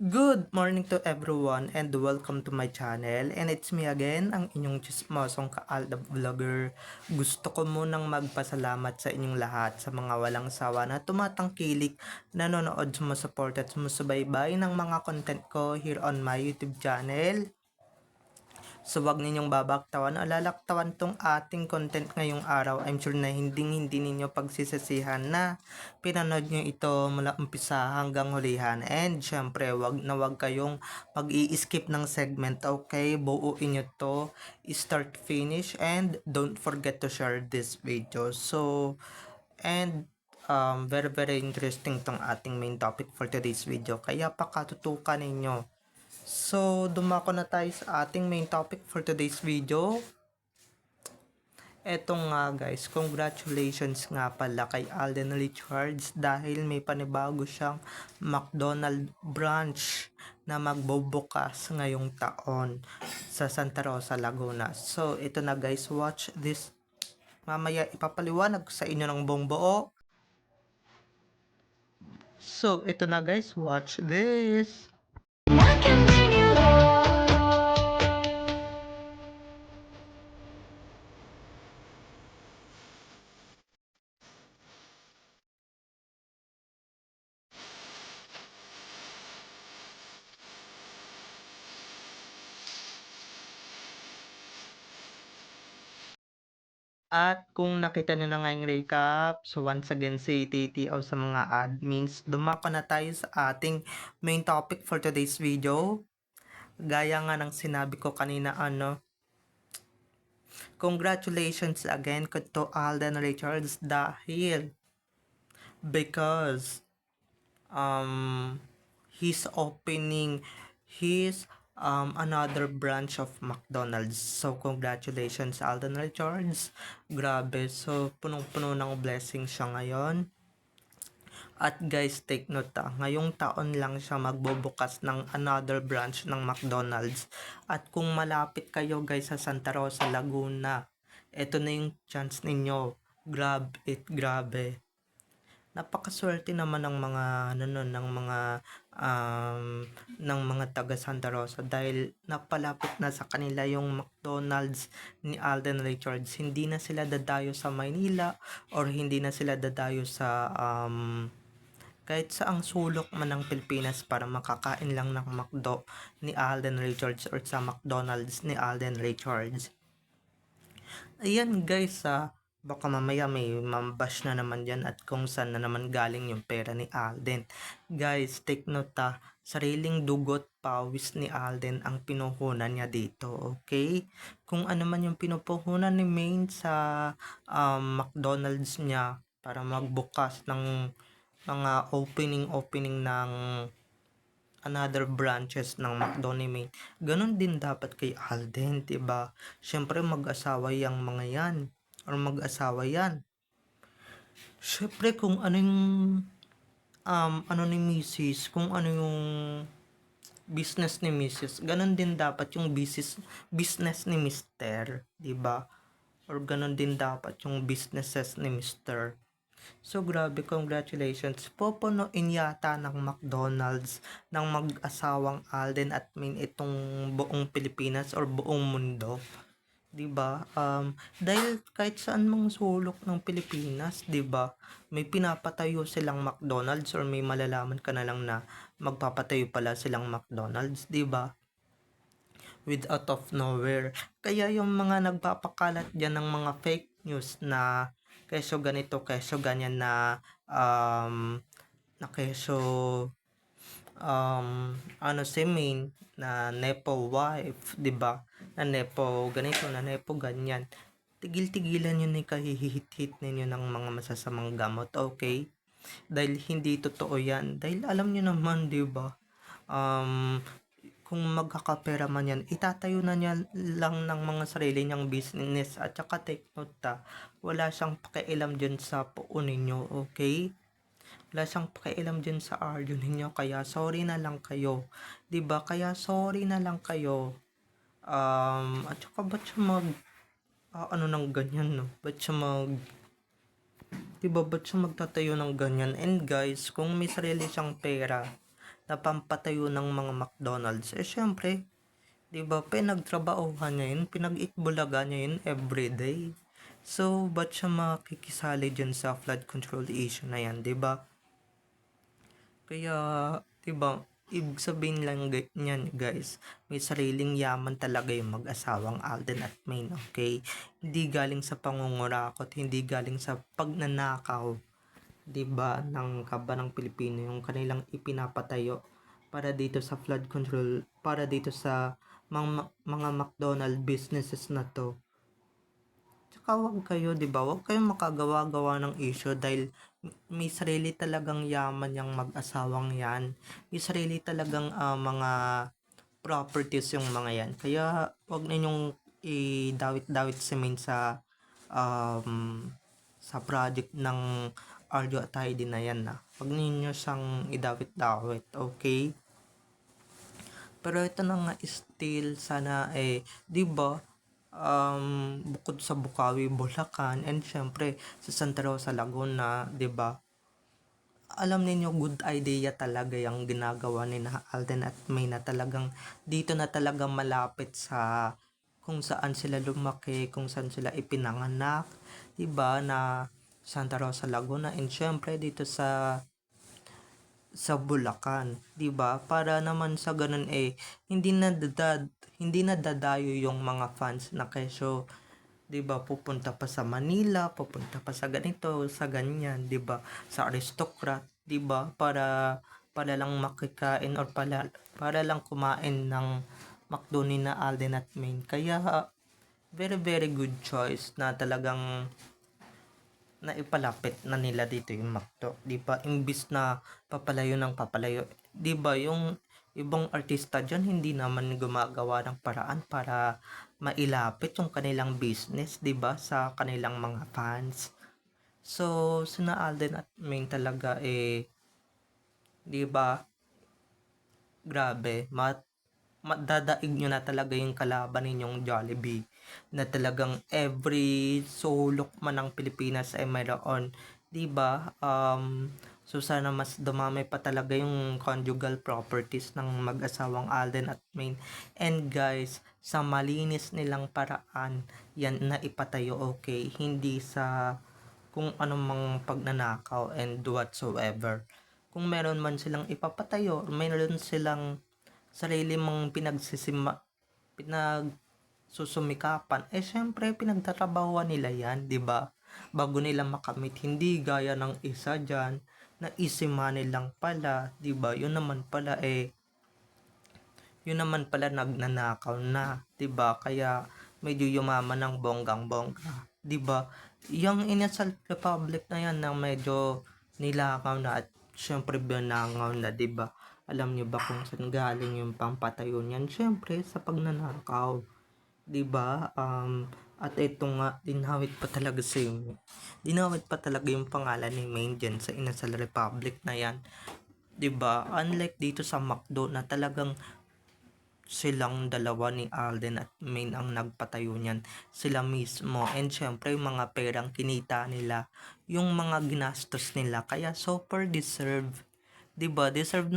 Good morning to everyone and welcome to my channel, and it's me again, ang inyong chismosong Kaalda Vlogger. Gusto ko munang magpasalamat sa inyong lahat sa mga walang sawa na tumatangkilik, nanonood, sumusupport at sumusubaybay ng mga content ko here on my YouTube channel. So wag ninyong babaktawan o lalaktawan tong ating content ngayong araw. I'm sure na hindi ninyo pagsisisihan na pinanood nyo ito mula umpisa hanggang hulihan. And syempre wag kayong mag-i-skip ng segment, okay? Buuin nyo to start finish, and don't forget to share this video. So and very interesting tong ating main topic for today's video, kaya pakatutukan ninyo. So, dumako na tayo sa ating main topic for today's video. Eto nga guys, congratulations nga pala kay Alden Richards dahil may panibago siyang McDonald's branch na magbubukas ngayong taon sa Santa Rosa, Laguna. So, ito na guys, watch this. Mamaya ipapaliwanag sa inyo ng buong buo. So, ito na guys, watch this. At kung nakita nyo na nga yung recap, so once again si TTO sa mga admins, dumako na tayo sa ating main topic for today's video. Gaya nga ng sinabi ko kanina, congratulations again to Alden Richards dahil because he's opening his another branch of McDonald's. So, congratulations, Alden Richards. Grabe. So, punong-puno ng blessing siya ngayon. At guys, take note ngayong taon lang siya magbubukas ng another branch ng McDonald's. At kung malapit kayo guys sa Santa Rosa, Laguna, ito na yung chance ninyo. Grab it, grabe. Napakaswerte naman ng mga ng mga taga Santa Rosa dahil napalapit na sa kanila yung McDonald's ni Alden Richards. Hindi na sila dadayo sa Maynila or hindi na sila dadayo sa kahit saang sulok man ng Pilipinas para makakain lang ng McDo ni Alden Richards or sa McDonald's ni Alden Richards. Ayan guys, baka mamaya may mambash na naman dyan at kung saan na naman galing yung pera ni Alden. Guys, take note sariling dugot pawis ni Alden ang pinuhunan niya dito, okay? Kung ano man yung pinupuhunan ni Maine sa McDonald's niya para magbukas ng mga opening ng another branches ng McDonald's, ganun din dapat kay Alden, diba? Syempre mag-asawa yang mga yan or mag-asawa yan. Syempre kung ano yung ano ni Mrs., kung ano yung business ni Mrs., ganun din dapat yung business ni Mr., diba? Or ganun din dapat yung businesses ni Mr. So, grabe, congratulations. Pupunuin yata ng McDonald's ng mag-asawang Alden at Min itong buong Pilipinas or buong mundo. 'Di ba? Dahil kahit saan mang sulok ng Pilipinas, 'di ba? May pinapatayo silang McDonald's or may malalaman ka na lang na magpapatayo pala silang McDonald's, 'di ba? With out of nowhere. Kaya yung mga nagpapakalat diyan ng mga fake news na keso ganito, keso ganyan na keso si Main na nepo wife, 'di ba? Na nepo ganito, na nepo ganyan. Tigil-tigilan yun ni kahihit-hit ninyo ng mga masasamang gamot, okay? Dahil hindi totoo yan. Dahil alam nyo naman, 'di ba? Kung magkakapera man yan, itatayo na niya lang ng mga sarili niyang business. At saka take note wala siyang pakialam dyan sa puo ninyo, okay? Wala siyang pakialam dyan sa aryo ninyo, kaya sorry na lang kayo. 'Di ba? Kaya sorry na lang kayo. At saka ba't siya ano ng ganyan, no? Ba't siya diba, ba't siya magtatayo ng ganyan? And guys, kung may sarili siyang pera, na pampatayo ng mga McDonald's. Eh syempre, 'di ba, pinagtrabahuhan niya yun, pinag-itbulaga niya yun everyday. So, ba't siya makikisali dyan sa flood control issue na yan, 'di ba? Kaya, 'di ba, ibig sabihin lang niyan, guys, may sariling yaman talaga yung mag-asawang Alden at Maine, okay? Hindi galing sa pangungurakot, hindi galing sa pagnanakaw, 'di ba, ng kabanang Pilipino yung kanilang ipinapatayo para dito sa flood control, para dito sa mga McDonald businesses na to. Tsaka wag kayo, 'di ba? Wag kayong makagawa-gawa ng issue dahil may sarili talagang yaman yung mag-asawang yan. May sarili talagang mga properties yung mga yan. Kaya wag ninyong idawit-dawit si Main um, sa project ng Arjo at Heidi na yan na. Wag ninyo siyang idawit-dawit, okay? Pero ito na nga still sana 'di ba? Bukod sa Bukawi, Bulacan, and syempre sa Santa Rosa, Laguna, 'di ba? Alam ninyo, good idea talaga yung ginagawa ni na Alden at May na talagang dito na talaga malapit sa kung saan sila lumaki, kung saan sila ipinanganak, 'di ba, na Santa Rosa, Laguna, and syempre dito sa Bulacan, 'di ba? Para naman sa ganun hindi na dadayo yung mga fans na kesyo, 'di ba? Pupunta pa sa Manila, pupunta pa sa ganito, sa ganyan, 'di ba? Sa aristocrat, 'di ba? Para lang makikain or para lang kumain ng McDo ni na Alden at Main. Kaya very very good choice na talagang na ipalapit na nila dito yung McDo, 'di ba? Imbis na papalayo ng papalayo, 'di ba? Yung ibang artista diyan hindi naman gumagawa ng paraan para mailapit yung kanilang business, 'di ba, sa kanilang mga fans. So, sina Alden at Ming talaga 'di ba? Grabe, madadaig nyo na talaga yung kalaban ninyong Jollibee na talagang every sulok man ng Pilipinas ay mayroon, 'di ba? So sana mas dumami pa talaga yung conjugal properties ng mag-asawang Alden at Main. And guys, sa malinis nilang paraan yan na ipatayo, okay? Hindi sa kung anumang pagnanakaw and whatsoever. Kung meron man silang ipapatayo, meron silang sarili mong pinagsusumikapan, syempre pinagtatrabahuan nila yan, di ba? Bago nila makamit, hindi gaya ng isa dyan na easy money lang pala, di ba? Yun naman pala nagnanakaw na, 'di ba? Kaya medyo yumaman ng bonggang-bongga, 'di ba? Yung Inasal Republic na yan na medyo nilakaw na at syempre binangaw na, 'di ba? Alam niyo ba kung saan galing yung pampatayo niyan? Syempre sa pagnanakaw, 'di ba? At ito nga, dinawit pa talaga yung pangalan ni Main dyan sa Inasal Republic na yan, 'di ba? Unlike dito sa McDo na talagang silang dalawa ni Alden at Main ang nagpatayo niyan, sila mismo, and syempre yung mga perang kinita nila, yung mga ginastos nila, kaya super deserve, 'di ba? Deserve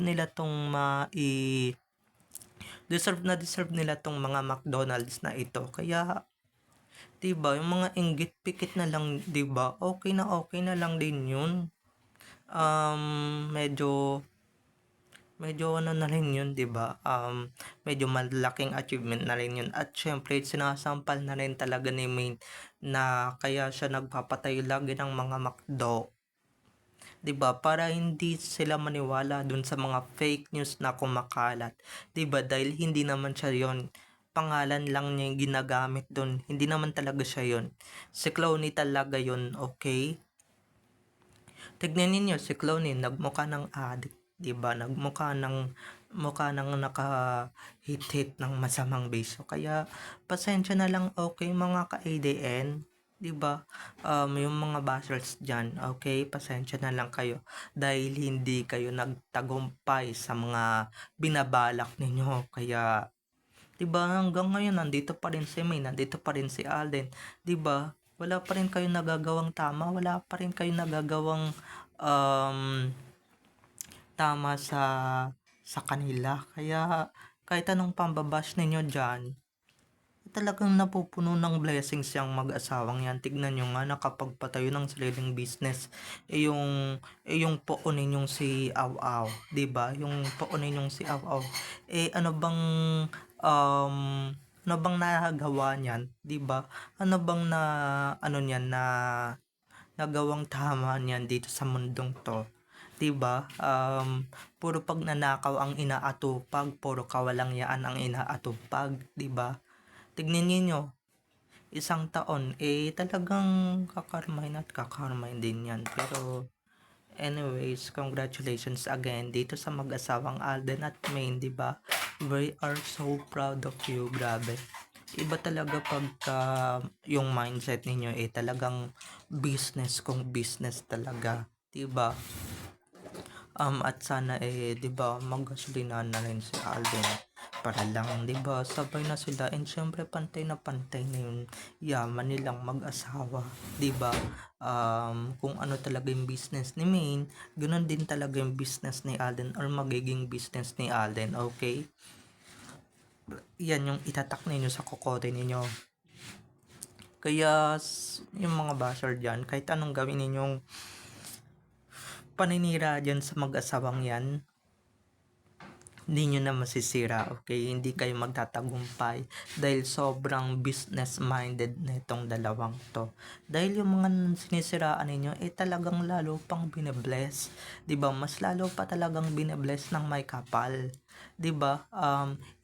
nila tong deserve nila tong mga McDonald's na ito. Kaya 'di ba, yung mga inggit pikit na lang, 'di ba? Okay na lang din 'yun. Medyo ano na rin yun, 'di ba? Medyo malaking achievement na rin yun. At syempre, sinasampal na rin talaga ni Main na kaya siya nagpapatay lagi ng mga McDo, 'di ba? Para hindi sila maniwala dun sa mga fake news na kumakalat, 'di ba? Dahil hindi naman siya yon, pangalan lang niya yung ginagamit dun. Hindi naman talaga siya yon. Si Clowney talaga yon, okay? Tignan ninyo si Clowney, nagmukha ng addict, 'di ba? Mukha ng naka-hit ng masamang bisyo. Kaya pasensya na lang, okay, mga ka-ADN, 'di ba? Yung mga bashers diyan, okay, pasensya na lang kayo dahil hindi kayo nagtagumpay sa mga binabalak ninyo. Kaya 'di ba, hanggang ngayon nandito pa rin si May, nandito pa rin si Alden, 'di ba? Wala pa rin kayong nagagawang tama, wala pa rin kayong nagagawang um, tama sa kanila. Kaya kahit anong pambabash ninyo diyan, talagang napupuno ng blessings yang mag-asawang yan. Tignan nyo nga, nakapagpatayo ng sariling business. Yung poon ninyong si Aw-Aw, 'di ba? Yung poon ninyong si Aw-Aw. Ano bang um ano bang nagawa niyan, 'di ba? Ano bang ano niyan na nagawang tama niyan dito sa mundong 'to? 'Di ba? Puro pagnanakaw ang inaatupag, puro kawalangyaan ang inaatupag, 'di ba? Tignan ninyo, isang taon, talagang kakarmahin at kakarmahin din yan. Pero, anyways, congratulations again dito sa mag-asawang Alden at Maine, di ba? We are so proud of you, grabe. Iba talaga pagka yung mindset ninyo talagang business kung business talaga, di ba? At sana 'di ba maggasolina na rin si Alden para lang 'di ba sabay na sila, and syempre pantay na yung yaman nilang mag-asawa, 'di ba? Kung ano talaga yung business ni Maine, ganoon din talaga yung business ni Alden or magiging business ni Alden, okay? Yan yung itatak ninyo sa kokote ninyo. Kaya yung mga basher dyan, kahit anong gawin ninyong paninira dyan sa mag-asawang yan, hindi nyo na masisira, okay? Hindi kayo magtatagumpay dahil sobrang business-minded na itong dalawang to. Dahil yung mga sinisiraan ninyo, talagang lalo pang binabless. 'Di ba? Mas lalo pa talagang binabless ng may kapal. 'Di ba?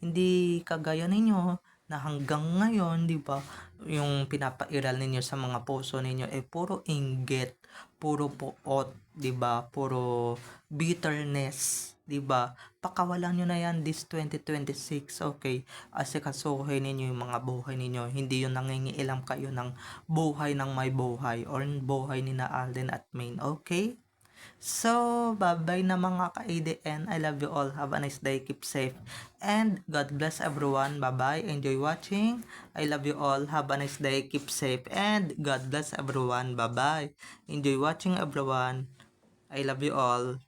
Hindi kagaya ninyo na hanggang ngayon, 'di ba? Yung pinapairal ninyo sa mga puso ninyo puro inggit, puro puot, 'di ba? Puro bitterness, 'di ba? Pakawalan nyo na yan this 2026, okay? Asikasuhin ninyo yung mga buhay ninyo. Hindi yung nangingialam kayo ng buhay ng may buhay or buhay ni na Alden at Maine, okay? So, bye-bye na mga ka-ADN. I love you all. Have a nice day. Keep safe. And God bless everyone. Bye-bye. Enjoy watching. I love you all. Have a nice day. Keep safe. And God bless everyone. Bye-bye. Enjoy watching everyone. I love you all.